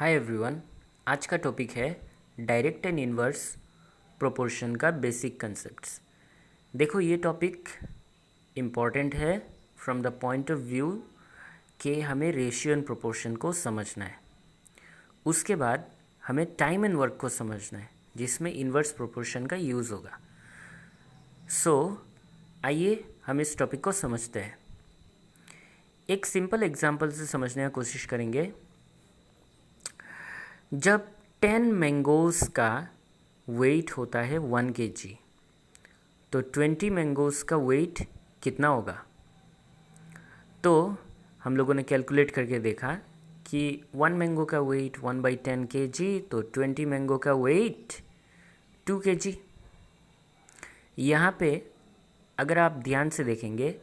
Hi everyone. आज का topic है डायरेक्ट एंड इनवर्स प्रोपोर्शन का बेसिक कंसेप्ट्स। देखो, ये टॉपिक इम्पॉर्टेंट है from the point of view कि हमें रेशियो एंड प्रोपोर्शन को समझना है। उसके बाद हमें टाइम एंड वर्क को समझना है जिसमें इनवर्स प्रोपोर्शन का यूज़ होगा। आइए हम इस टॉपिक को समझते हैं। एक सिंपल एग्जांपल से समझने की कोशिश करेंगे। जब 10 मैंगोज़ का वेट होता है 1 kg, तो 20 मैंगोज़ का वेट कितना होगा? तो हम लोगों ने कैलकुलेट करके देखा कि 1 मैंगो का वेट 1/10 kg, तो 20 मैंगो का वेट 2 kg। यहाँ पे अगर आप ध्यान से देखेंगे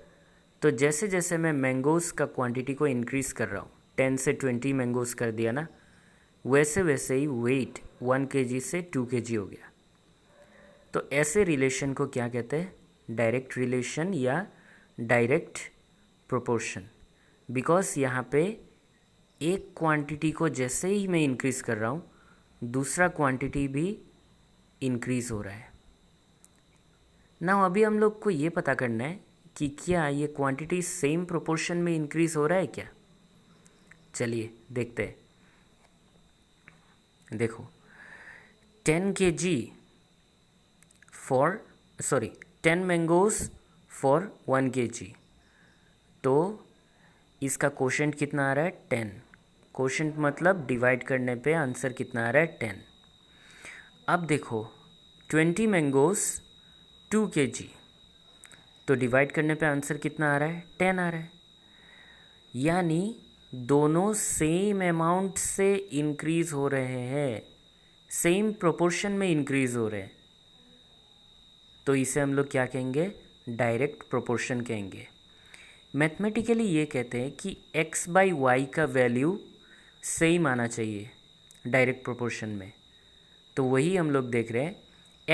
तो जैसे जैसे मैं मैंगोज़ का क्वांटिटी को इंक्रीज़ कर रहा हूँ, 10 से 20 मैंगोज़ कर दिया ना, वैसे वैसे ही वेट 1 kg से 2 kg हो गया। तो ऐसे रिलेशन को क्या कहते हैं? डायरेक्ट रिलेशन या डायरेक्ट प्रोपोर्शन। बिकॉज यहाँ पे एक क्वांटिटी को जैसे ही मैं इंक्रीज़ कर रहा हूँ, दूसरा क्वांटिटी भी इंक्रीज़ हो रहा है ना। अभी हम लोग को ये पता करना है कि क्या ये क्वांटिटी सेम प्रोपोर्शन में इंक्रीज़ हो रहा है क्या। चलिए देखते हैं। देखो, 10 kg for 10 mangoes for 1 kg, तो इसका कोशेंट कितना आ रहा है? 10। कोशेंट मतलब डिवाइड करने पे आंसर कितना आ रहा है? 10। अब देखो, 20 मैंगोज़ 2 kg, तो डिवाइड करने पे आंसर कितना आ रहा है? 10 आ रहा है। यानी दोनों सेम अमाउंट से इंक्रीज़ हो रहे हैं, सेम प्रोपोर्शन में इंक्रीज़ हो रहे हैं, तो इसे हम लोग क्या कहेंगे? डायरेक्ट प्रोपोर्शन कहेंगे। मैथमेटिकली ये कहते हैं कि x/y का वैल्यू सेम आना चाहिए डायरेक्ट प्रोपोर्शन में। तो वही हम लोग देख रहे हैं।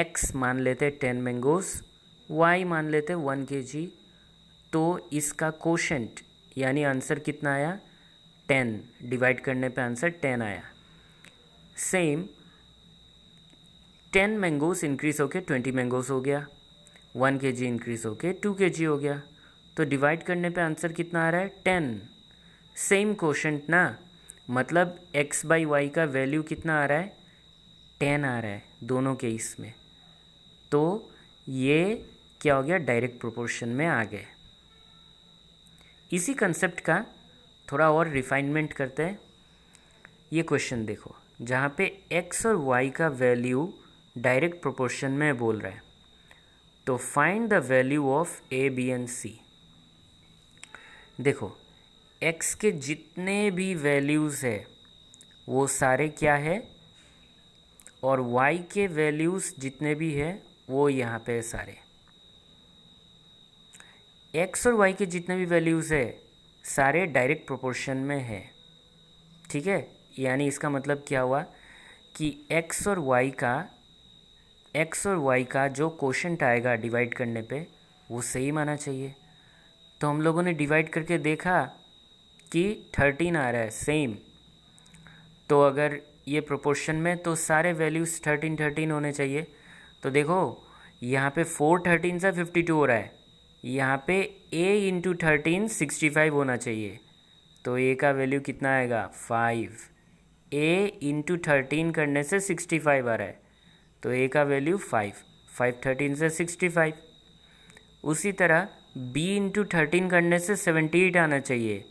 x मान लेते हैं 10 मैंगोज़, y मान लेते हैं 1 kg, तो इसका कोशेंट यानी आंसर कितना आया? 10। डिवाइड करने पे आंसर 10 आया। सेम 10 मैंगोज़ इंक्रीज़ होके 20 मैंगोज़ हो गया, 1 kg इंक्रीज़ होके 2 kg हो गया, तो डिवाइड करने पे आंसर कितना आ रहा है? 10। सेम कोशेंट ना, मतलब x/y का वैल्यू कितना आ रहा है? 10 आ रहा है दोनों केस में। तो ये क्या हो गया? डायरेक्ट प्रोपोर्शन में आ गए। इसी कंसेप्ट का थोड़ा और रिफाइनमेंट करते हैं। ये क्वेश्चन देखो, जहाँ पे x और y का वैल्यू डायरेक्ट प्रोपोर्शन में बोल रहा है, तो find the value of a, b and c। देखो, x के जितने भी वैल्यूज़ है वो सारे क्या है, और y के वैल्यूज़ जितने भी है वो यहाँ पे सारे। x और y के जितने भी वैल्यूज़ है सारे डायरेक्ट प्रोपोर्शन में है, ठीक है। यानी इसका मतलब क्या हुआ कि x और y का जो कोशेंट आएगा डिवाइड करने पे वो सेम आना चाहिए। तो हम लोगों ने डिवाइड करके देखा कि 13 आ रहा है सेम। तो अगर ये प्रोपोर्शन में, तो सारे वैल्यूज़ 13 13 होने चाहिए। तो देखो, यहाँ पे 4 13 से 52 हो रहा है, यहाँ पे a इंटू 13 65 होना चाहिए। तो a का वैल्यू कितना आएगा? 5। a इंटू 13 करने से 65 आ रहा है, तो a का वैल्यू 5। 5 13 से 65। उसी तरह b इंटू 13 करने से 78 आना चाहिए,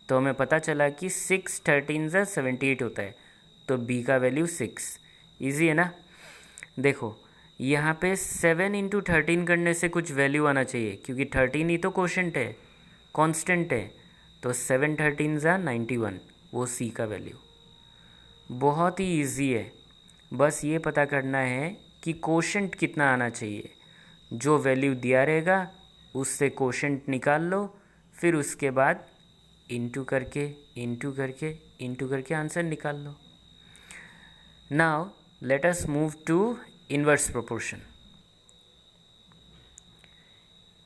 तो हमें पता चला कि 6 13 से 78 होता है, तो b का वैल्यू 6। ईजी है ना। देखो, यहाँ पे 7 इंटू 13 करने से कुछ वैल्यू आना चाहिए, क्योंकि 13 ही तो कोशेंट है, कांस्टेंट है, तो 7 13 ज़ा 91, वो c का वैल्यू। बहुत ही ईजी है, बस ये पता करना है कि कोशेंट कितना आना चाहिए। जो वैल्यू दिया रहेगा उससे कोशेंट निकाल लो, फिर उसके बाद इंटू करके आंसर निकाल लो। Now let us move to inverse proportion.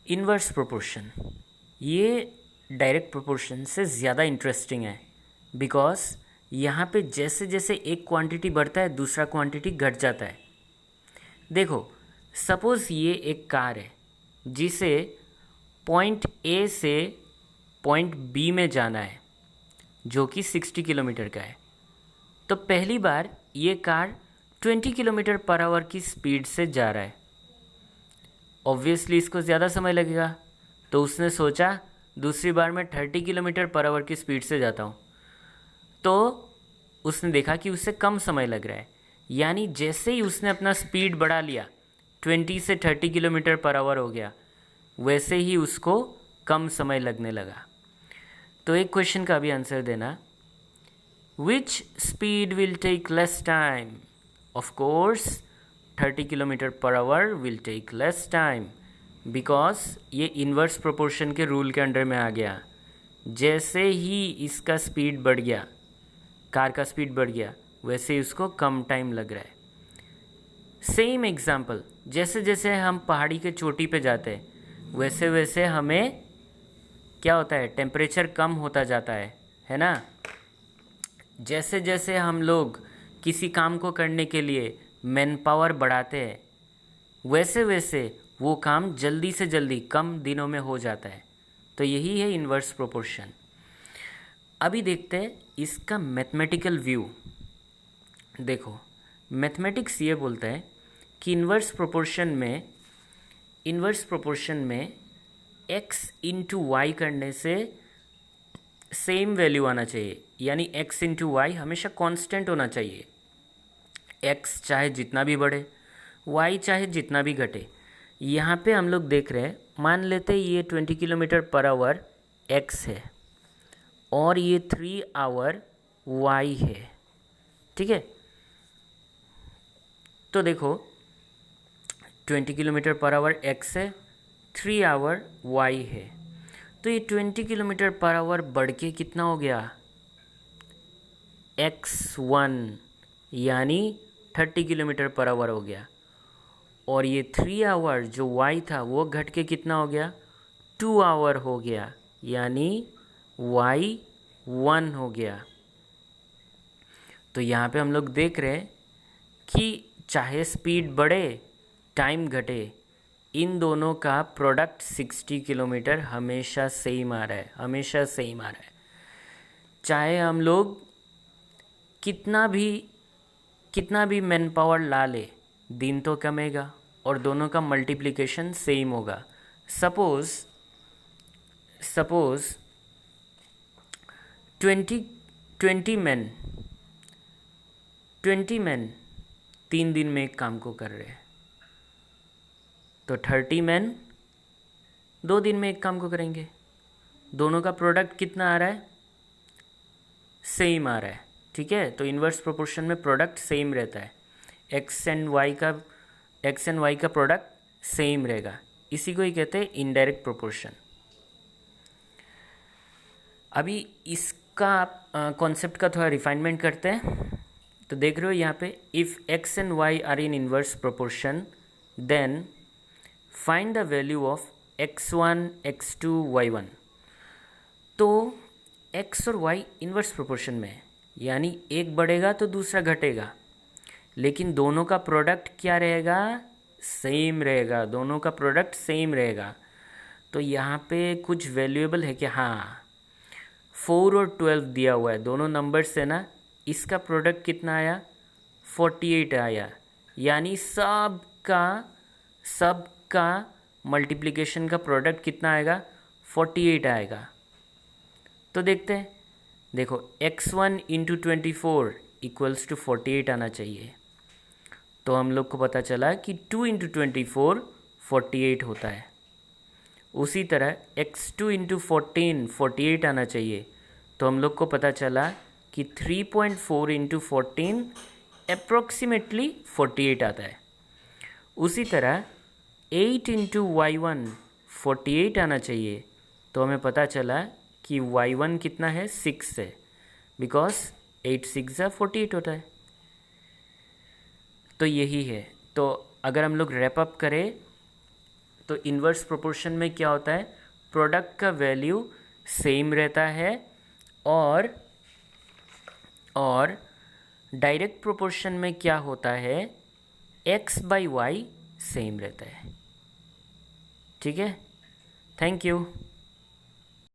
Inverse proportion ये डायरेक्ट प्रोपोर्शन से ज़्यादा इंटरेस्टिंग है, बिकॉज यहाँ पे जैसे जैसे एक क्वांटिटी बढ़ता है दूसरा क्वांटिटी घट जाता है। देखो, सपोज़ ये एक कार है जिसे पॉइंट ए से पॉइंट बी में जाना है, जो कि 60 किलोमीटर का है। तो पहली बार ये कार 20 किलोमीटर पर आवर की स्पीड से जा रहा है। ऑब्वियसली इसको ज़्यादा समय लगेगा, तो उसने सोचा दूसरी बार मैं 30 किलोमीटर पर आवर की स्पीड से जाता हूँ। तो उसने देखा कि उससे कम समय लग रहा है, यानी जैसे ही उसने अपना स्पीड बढ़ा लिया, 20 से 30 किलोमीटर पर आवर हो गया, वैसे ही उसको कम समय लगने लगा। तो एक क्वेश्चन का भी आंसर देना, which speed will take less time? Of course 30 kilometre per hour will take less time, because ये इन्वर्स प्रोपोर्शन के रूल के अंडर में आ गया। जैसे ही इसका स्पीड बढ़ गया, कार का स्पीड बढ़ गया, वैसे ही उसको कम टाइम लग रहा है। सेम एग्जाम्पल, जैसे जैसे हम पहाड़ी के चोटी पे जाते हैं वैसे वैसे हमें क्या होता है, टेम्परेचर कम होता जाता है ना। जैसे जैसे हम लोग किसी काम को करने के लिए मैन पावर बढ़ाते हैं, वैसे वैसे वो काम जल्दी से जल्दी कम दिनों में हो जाता है। तो यही है इन्वर्स प्रोपोर्शन। अभी देखते हैं इसका मैथमेटिकल व्यू। देखो, मैथमेटिक्स ये बोलता है कि इन्वर्स प्रोपोर्शन में x इंटू वाई करने से सेम वैल्यू आना चाहिए, यानी x इंटू वाई हमेशा कांस्टेंट होना चाहिए। x चाहे जितना भी बढ़े, y चाहे जितना भी घटे। यहाँ पे हम लोग देख रहे हैं, मान लेते हैं ये 20 किलोमीटर पर आवर x है और ये 3 आवर y है, ठीक है। तो देखो 20 किलोमीटर पर आवर x है, 3 आवर y है। तो ये 20 किलोमीटर पर आवर बढ़ के कितना हो गया, x1, यानी 30 किलोमीटर पर आवर हो गया। और ये 3 आवर जो y था वो घट के कितना हो गया, 2 आवर हो गया, यानी y1 हो गया। तो यहाँ पे हम लोग देख रहे हैं कि चाहे स्पीड बढ़े टाइम घटे, इन दोनों का प्रोडक्ट 60 किलोमीटर हमेशा सेम आ रहा है, हमेशा सेम आ रहा है। चाहे हम लोग कितना भी मैन पावर ला ले, दिन तो कमेगा और दोनों का मल्टीप्लिकेशन सेम होगा। सपोज़ 20 मैन 3 दिन में एक काम को कर रहे हैं, तो 30 मैन 2 दिन में एक काम को करेंगे। दोनों का प्रोडक्ट कितना आ रहा है, सेम आ रहा है, ठीक है। तो इन्वर्स प्रोपोर्शन में प्रोडक्ट सेम रहता है, एक्स एंड वाई का प्रोडक्ट सेम रहेगा। इसी को ही कहते हैं इनडायरेक्ट प्रोपोर्शन। अभी इसका कॉन्सेप्ट का थोड़ा रिफाइनमेंट करते हैं। तो देख रहे हो यहाँ पे, if x and y are in inverse proportion then find the value of x1, x2, y1। तो x और y इन्वर्स प्रोपोर्शन में है, यानी एक बढ़ेगा तो दूसरा घटेगा, लेकिन दोनों का प्रोडक्ट क्या रहेगा, सेम रहेगा, दोनों का प्रोडक्ट सेम रहेगा। तो यहाँ पे कुछ वैल्यूएबल है कि हाँ 4 और 12 दिया हुआ है, दोनों नंबर्स है ना। इसका प्रोडक्ट कितना आया, 48 आया, यानी सबका मल्टीप्लिकेशन का प्रोडक्ट कितना आएगा, 48 आएगा। तो देखते हैं, देखो x1 इंटू 24 इक्वल्स टू 48 आना चाहिए। तो हम लोग को पता चला कि 2 इंटू 24 48 होता है। उसी तरह x2 इंटू 14 48 आना चाहिए। तो हम लोग को पता चला कि 3.4 इंटू 14 अप्रोक्सीमेटली 48 आता है। उसी तरह 8 इंटू y1 48 आना चाहिए। तो हमें पता चला कि y1 कितना है, 6 है, बिकॉज 8 6 48 होता है। तो यही है। तो अगर हम लोग रैप अप करें तो इन्वर्स प्रोपोर्शन में क्या होता है, प्रोडक्ट का वैल्यू सेम रहता है और और डायरेक्ट प्रोपोर्शन में क्या होता है, x/y सेम रहता है। ठीक है, थैंक यू।